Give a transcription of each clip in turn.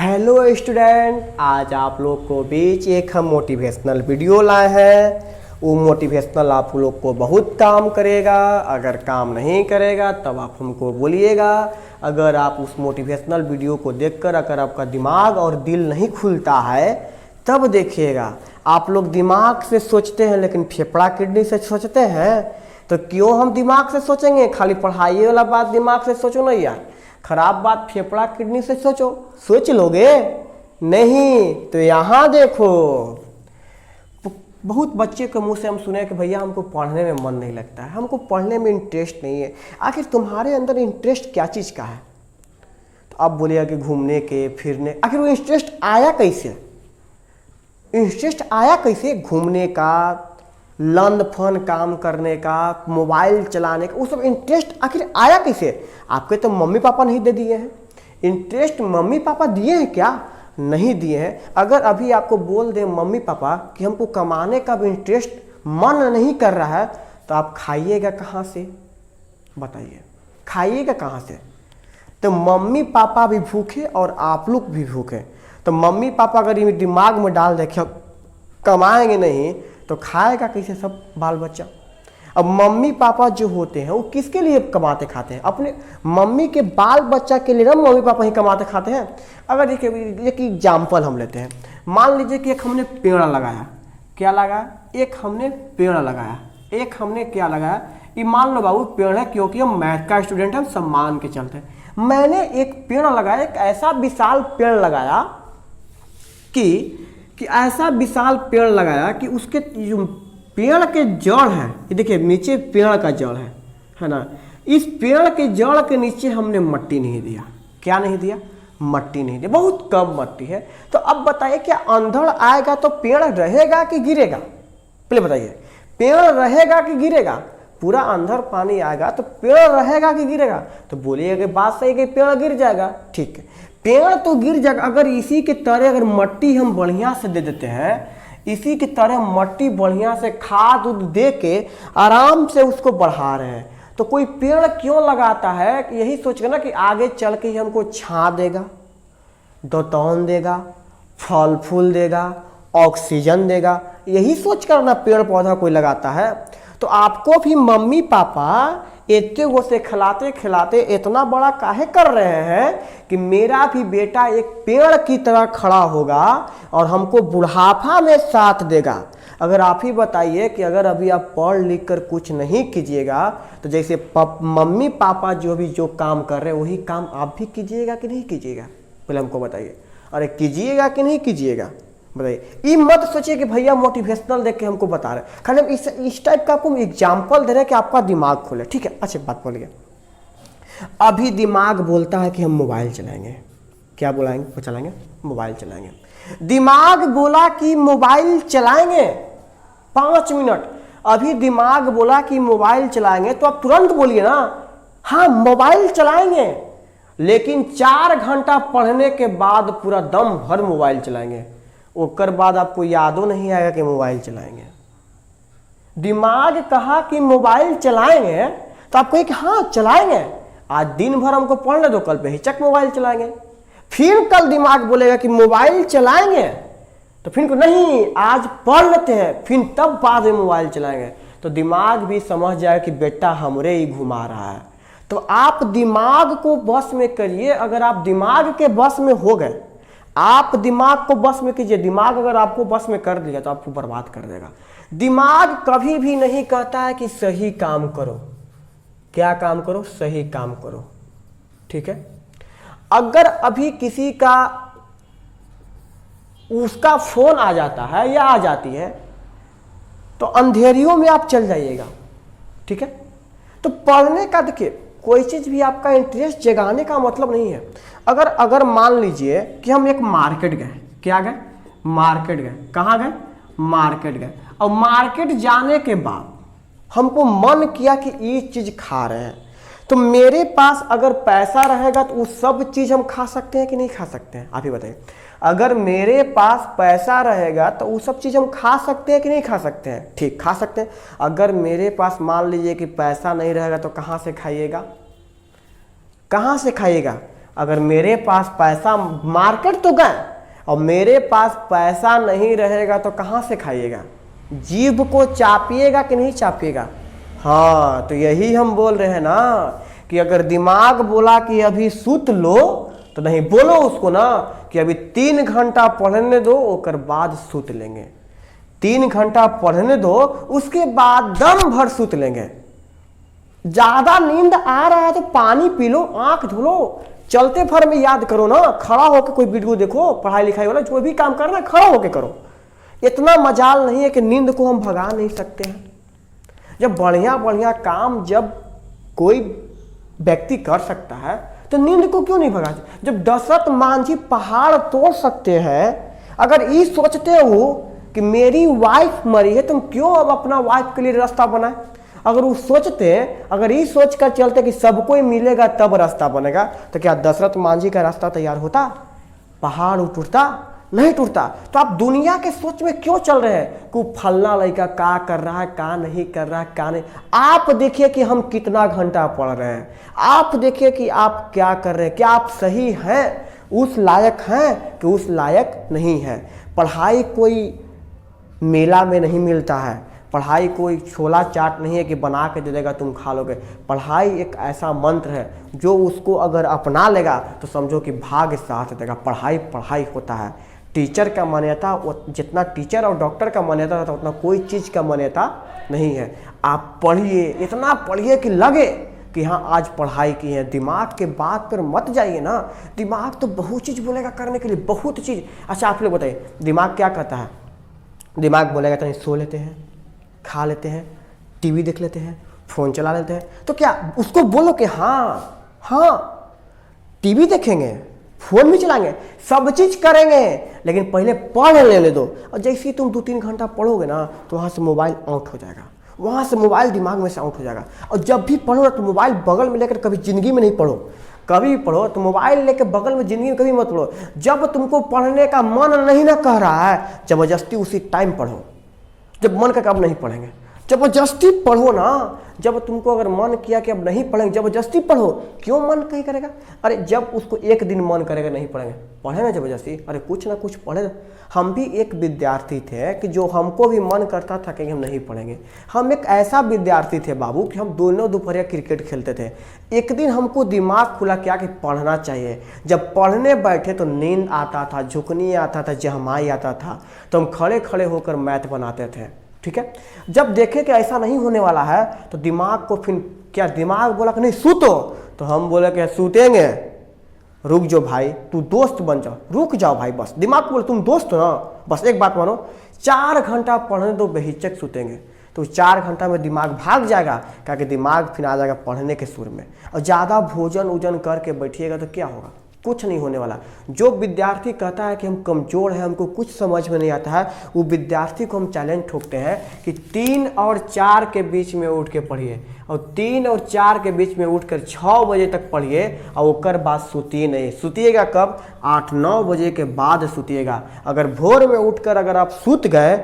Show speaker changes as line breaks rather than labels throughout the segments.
Hello student, आज आप लोग को बीच एक हम मोटिवेशनल वीडियो लाए हैं। वो मोटिवेशनल आप लोग को बहुत काम करेगा। अगर काम नहीं करेगा तब आप हमको बोलिएगा। अगर आप उस मोटिवेशनल वीडियो को देखकर अगर आपका दिमाग और दिल नहीं खुलता है तब देखिएगा। आप लोग दिमाग से सोचते हैं लेकिन फेफड़ा किडनी से सोचते हैं, तो क्यों हम दिमाग से सोचेंगे? खाली पढ़ाई वाला बात दिमाग से सोचो ना यार, खराब बात फेफड़ा किडनी से सोचो। सोच लोगे? नहीं तो यहाँ देखो, बहुत बच्चे के मुंह से हम सुने कि भैया हमको पढ़ने में मन नहीं लगता है, हमको पढ़ने में इंटरेस्ट नहीं है। आखिर तुम्हारे अंदर इंटरेस्ट क्या चीज़ का है? तो आप बोलिएगा कि घूमने के फिरने। आखिर वो इंटरेस्ट आया कैसे? इंटरेस्ट आया कैसे? घूमने का, लन फन काम करने का, मोबाइल चलाने का, वो सब इंटरेस्ट आखिर आया कैसे? आपके तो मम्मी पापा नहीं दे दिए हैं। इंटरेस्ट मम्मी पापा दिए हैं क्या? नहीं दिए हैं। अगर अभी आपको बोल दें मम्मी पापा कि हमको कमाने का भी इंटरेस्ट मन नहीं कर रहा है, तो आप खाइएगा कहाँ से? बताइए, खाइएगा कहाँ से? तो मम्मी पापा भी भूखे और आप लोग भी भूखे। तो मम्मी पापा अगर ये दिमाग में डाल देखे कमाएंगे नहीं तो खाएगा कैसे सब बाल बच्चा? अब मम्मी पापा जो होते हैं वो किसके लिए कमाते खाते हैं? अपने मम्मी के बाल बच्चा के लिए ना मम्मी पापा ही कमाते खाते हैं। अगर देखिए एक एग्जाम्पल हम लेते हैं, मान लीजिए कि एक हमने पेड़ लगाया। क्या लगाया? एक हमने पेड़ लगाया। एक हमने क्या लगाया? ये मान लो बाबू पेड़ है, क्योंकि हम मैथ का स्टूडेंट हैं, हम सम्मान के चलते हैं। मैंने एक पेड़ लगाया, एक ऐसा विशाल पेड़ लगाया कि ऐसा विशाल पेड़ लगाया कि उसके जो पेड़ के जड़ है, ये देखिए नीचे पेड़ का जड़ है ना, इस पेड़ के जड़ के नीचे हमने मट्टी नहीं दिया। क्या नहीं दिया? मट्टी नहीं दिया। बहुत कम मट्टी है। तो अब बताइए, क्या अंधड़ आएगा तो पेड़ रहेगा कि गिरेगा? पहले बताइए, पेड़ रहेगा कि गिरेगा? पूरा अंधड़ पानी आएगा तो पेड़ रहेगा कि गिरेगा? तो बोलिएगा बात सही कि पेड़ गिर जाएगा। ठीक है, पेड़ तो गिर जाएगा। अगर इसी के तरह अगर मट्टी हम बढ़िया से दे देते हैं, इसी की तरह मट्टी बढ़िया से खाद उद दे के आराम से उसको बढ़ा रहे हैं, तो कोई पेड़ क्यों लगाता है? कि यही सोच के ना कि आगे चल के हमको छां देगा, दौतौन देगा, फल फूल देगा, ऑक्सीजन देगा। यही सोच कर ना पेड़ पौधा कोई लगाता है। तो आपको भी मम्मी पापा इतने वो से खिलाते खिलाते इतना बड़ा काहे कर रहे हैं कि मेरा भी बेटा एक पेड़ की तरह खड़ा होगा और हमको बुढ़ापा में साथ देगा। अगर आप ही बताइए कि अगर अभी आप पढ़ लिख कर कुछ नहीं कीजिएगा तो जैसे मम्मी पापा जो काम कर रहे हैं वही काम आप भी कीजिएगा कि नहीं कीजिएगा? पहले हमको बताइए। अरे कीजिएगा कि नहीं कीजिएगा? बताइए। ये मत सोचिए कि भैया मोटिवेशनल देख के हमको बता रहे हैं, खाली हम इस टाइप का आपको एग्जाम्पल दे रहे हैं कि आपका दिमाग खोले। ठीक है, अच्छी बात बोलिए। अभी दिमाग बोलता है कि हम मोबाइल चलाएंगे। क्या बोलाएंगे? चलाएंगे मोबाइल चलाएंगे। दिमाग बोला कि मोबाइल चलाएंगे 5 मिनट। अभी दिमाग बोला कि मोबाइल चलाएंगे तो आप तुरंत बोलिए ना, हाँ मोबाइल चलाएंगे। लेकिन 4 घंटा पढ़ने के बाद पूरा दम भर मोबाइल चलाएंगे, उसके बाद आपको यादों नहीं आएगा कि मोबाइल चलाएंगे। दिमाग कहा कि मोबाइल चलाएंगे तो आप कहिए कि हाँ चलाएंगे, आज दिन भर हमको पढ़ने दो, कल बेहिचक मोबाइल चलाएंगे। फिर कल दिमाग बोलेगा कि मोबाइल चलाएंगे, तो फिर नहीं आज पढ़ लेते हैं, फिर तब बाद में मोबाइल चलाएंगे। तो दिमाग भी समझ जाएगा कि बेटा हमरे ही घुमा रहा है। तो आप दिमाग को बस में करिए। अगर आप दिमाग के बस में हो गए, आप दिमाग को बस में कीजिए। दिमाग अगर आपको बस में कर दिया तो आपको बर्बाद कर देगा। दिमाग कभी भी नहीं कहता है कि सही काम करो। क्या काम करो? सही काम करो। ठीक है, अगर अभी किसी का उसका फोन आ जाता है या आ जाती है तो अंधेरियों में आप चल जाइएगा। ठीक है, तो पढ़ने का देखिए, कोई चीज भी आपका इंटरेस्ट जगाने का मतलब नहीं है। अगर मान लीजिए कि हम एक मार्केट गए। क्या गए? मार्केट गए। कहाँ गए? मार्केट गए। और मार्केट जाने के बाद हमको मन किया कि ये चीज खा रहे हैं, तो मेरे पास अगर पैसा रहेगा तो वो सब चीज हम खा सकते हैं कि नहीं खा सकते हैं? आप ही बताइए। अगर मेरे पास पैसा रहेगा तो वो सब चीज हम खा सकते हैं कि नहीं खा सकते हैं? ठीक, खा सकते हैं। अगर मेरे पास मान लीजिए कि पैसा नहीं रहेगा तो कहाँ से खाइएगा? कहाँ से खाइएगा? अगर मेरे पास पैसा, मार्केट तो गए और मेरे पास पैसा नहीं रहेगा तो कहाँ से खाइएगा? जीभ को चापिएगा कि नहीं चापिएगा? हाँ, तो यही हम बोल रहे हैं ना कि अगर दिमाग बोला कि अभी सूत लो तो नहीं, बोलो उसको ना कि अभी 3 घंटा पढ़ने दो, उसके बाद सूत लेंगे। 3 घंटा पढ़ने दो, उसके बाद दम भर सूत लेंगे। ज्यादा नींद आ रहा है तो पानी पी लो, आंख धो लो, चलते फिर में याद करो ना, खड़ा होकर कोई वीडियो देखो, पढ़ाई लिखाई वाला जो भी काम करना खड़ा होकर करो। इतना मजाल नहीं है कि नींद को हम भगा नहीं सकते हैं। जब बढ़िया बढ़िया काम जब कोई व्यक्ति कर सकता है तो नींद को क्यों नहीं भगा? जब दशरथ मांझी पहाड़ तोड़ सकते हैं, अगर ये सोचते हो कि मेरी वाइफ मरी है, तुम क्यों अब अपना वाइफ के लिए रास्ता बनाए? अगर वो सोचते, अगर ये सोच कर चलते कि सबको ही मिलेगा तब रास्ता बनेगा, तो क्या दशरथ मांझी का रास्ता तैयार होता? पहाड़ टूटता? नहीं टूटता। तो आप दुनिया के सोच में क्यों चल रहे हैं कि फलना लड़का का कर रहा है, का नहीं कर रहा है, का नहीं। आप देखिए कि हम कितना घंटा पढ़ रहे हैं, आप देखिए कि आप क्या कर रहे हैं, क्या आप सही हैं, उस लायक हैं कि उस लायक नहीं है। पढ़ाई कोई मेला में नहीं मिलता है, पढ़ाई कोई छोला चाट नहीं है कि बना के दे देगा तुम खा लोगे। पढ़ाई एक ऐसा मंत्र है जो उसको अगर अपना लेगा तो समझो कि भाग्य साथ देगा। पढ़ाई पढ़ाई होता है। टीचर का मान्यता, जितना टीचर और डॉक्टर का मान्यता होता है उतना कोई चीज़ का मान्यता नहीं है। आप पढ़िए, इतना पढ़िए कि लगे कि हाँ आज पढ़ाई की है। दिमाग के बात पर मत जाइए ना, दिमाग तो बहुत चीज़ बोलेगा करने के लिए, बहुत चीज़। अच्छा आप लोग बताइए, दिमाग क्या कहता है? दिमाग बोलेगा तो नहीं, सो लेते हैं, खा लेते हैं, टीवी देख लेते हैं, फ़ोन चला लेते हैं। तो क्या उसको बोलो कि हाँ टीवी देखेंगे, फ़ोन भी चलाएंगे, सब चीज़ करेंगे, लेकिन पहले पढ़ लेने दो। और जैसे ही तुम 2-3 घंटा पढ़ोगे ना तो वहाँ से मोबाइल आउट हो जाएगा, वहाँ से मोबाइल दिमाग में से आउट हो जाएगा। और जब भी पढ़ो ना तो मोबाइल बगल में लेकर कभी ज़िंदगी में नहीं पढ़ो। कभी भी पढ़ो तो मोबाइल लेकर बगल में, ज़िंदगी में कभी मत पढ़ो। जब तुमको पढ़ने का मन नहीं ना कह रहा है, ज़बरदस्ती उसी टाइम पढ़ो। जब मन का कब नहीं पढ़ेंगे, जबरदस्ती पढ़ो ना। जब तुमको अगर मन किया कि अब नहीं पढ़ेंगे, जबरदस्ती पढ़ो। क्यों मन कहीं करेगा? अरे जब उसको एक दिन मन करेगा नहीं पढ़ेंगे, पढ़े ना जबरदस्ती, अरे कुछ ना कुछ पढ़े। हम भी एक विद्यार्थी थे कि जो हमको भी मन करता था कि हम नहीं पढ़ेंगे। हम एक ऐसा विद्यार्थी थे बाबू कि हम दोनों दोपहर क्रिकेट खेलते थे। एक दिन हमको दिमाग खुला क्या कि पढ़ना चाहिए। जब पढ़ने बैठे तो नींद आता था, झुकनी आता था, जहमाई आता था, तो हम खड़े खड़े होकर मैथ बनाते थे। ठीक है, जब देखे कि ऐसा नहीं होने वाला है तो दिमाग को फिर क्या, दिमाग बोला कि नहीं सूतो, तो हम बोले कि सूतेंगे, रुक जाओ भाई, तू दोस्त बन जाओ, रुक जाओ भाई, बस दिमाग को बोले तुम दोस्त हो ना, बस एक बात मानो, 4 घंटा पढ़ने दो, बेहिचक सूतेंगे। तो 4 घंटा में दिमाग भाग जाएगा, क्योंकि दिमाग फिर आ जाएगा पढ़ने के सुर में। और ज़्यादा भोजन उजन करके बैठिएगा तो क्या होगा? कुछ नहीं होने वाला। जो विद्यार्थी कहता है कि हम कमज़ोर हैं, हमको कुछ समझ में नहीं आता है, वो विद्यार्थी को हम चैलेंज ठोकते हैं कि 3 और 4 के बीच में उठ के पढ़िए, और 3 और 4 के बीच में उठकर 6 बजे तक पढ़िए, और उसके बाद सुतिए नहीं। सुतिएगा कब? 8-9 बजे के बाद सुतिएगा। अगर भोर में उठकर अगर आप सूत गए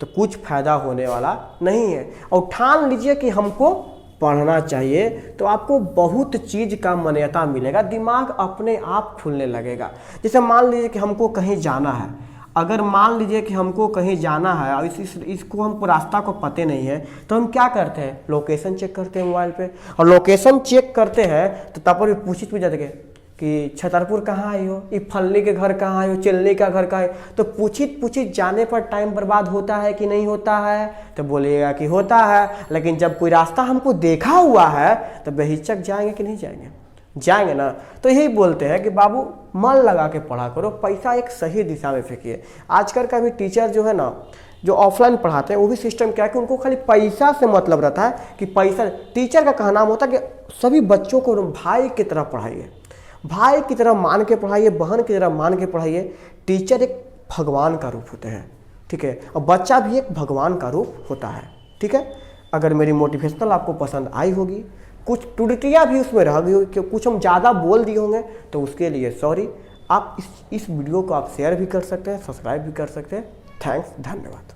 तो कुछ फायदा होने वाला नहीं है। और ठान लीजिए कि हमको पढ़ना चाहिए, तो आपको बहुत चीज़ का मान्यता मिलेगा, दिमाग अपने आप खुलने लगेगा। जैसे मान लीजिए कि हमको कहीं जाना है, अगर मान लीजिए कि हमको कहीं जाना है और इसको हमको रास्ता को पते नहीं है, तो हम क्या करते हैं? लोकेशन चेक करते हैं मोबाइल पे, और लोकेशन चेक करते हैं तो तब पर भी पूछ जाते कि छतरपुर कहाँ आई हो, ये फल्ली के घर कहाँ आई हो, चिल्ली का घर कहाँ है। तो पूछित जाने पर टाइम बर्बाद होता है कि नहीं होता है? तो बोलिएगा कि होता है। लेकिन जब कोई रास्ता हमको देखा हुआ है तो बेहिचक जाएंगे कि नहीं जाएंगे? जाएंगे ना। तो यही बोलते हैं कि बाबू मन लगा के पढ़ा करो, पैसा एक सही दिशा में फेंकिए। आजकल का भी टीचर जो है ना, जो ऑफलाइन पढ़ाते हैं, वो भी सिस्टम क्या है कि उनको खाली पैसा से मतलब रहता है कि पैसा। टीचर का कहना होता है कि सभी बच्चों को भाई की तरह पढ़ाइए, भाई की तरह मान के पढ़ाइए, बहन की तरह मान के पढ़ाइए। टीचर एक भगवान का रूप होते हैं, ठीक है, और बच्चा भी एक भगवान का रूप होता है। ठीक है, अगर मेरी मोटिवेशनल आपको पसंद आई होगी, कुछ त्रुटियाँ भी उसमें रह गई होगी, कुछ हम ज़्यादा बोल दिए होंगे, तो उसके लिए सॉरी। आप इस वीडियो को आप शेयर भी कर सकते हैं, सब्सक्राइब भी कर सकते हैं। थैंक्स, धन्यवाद।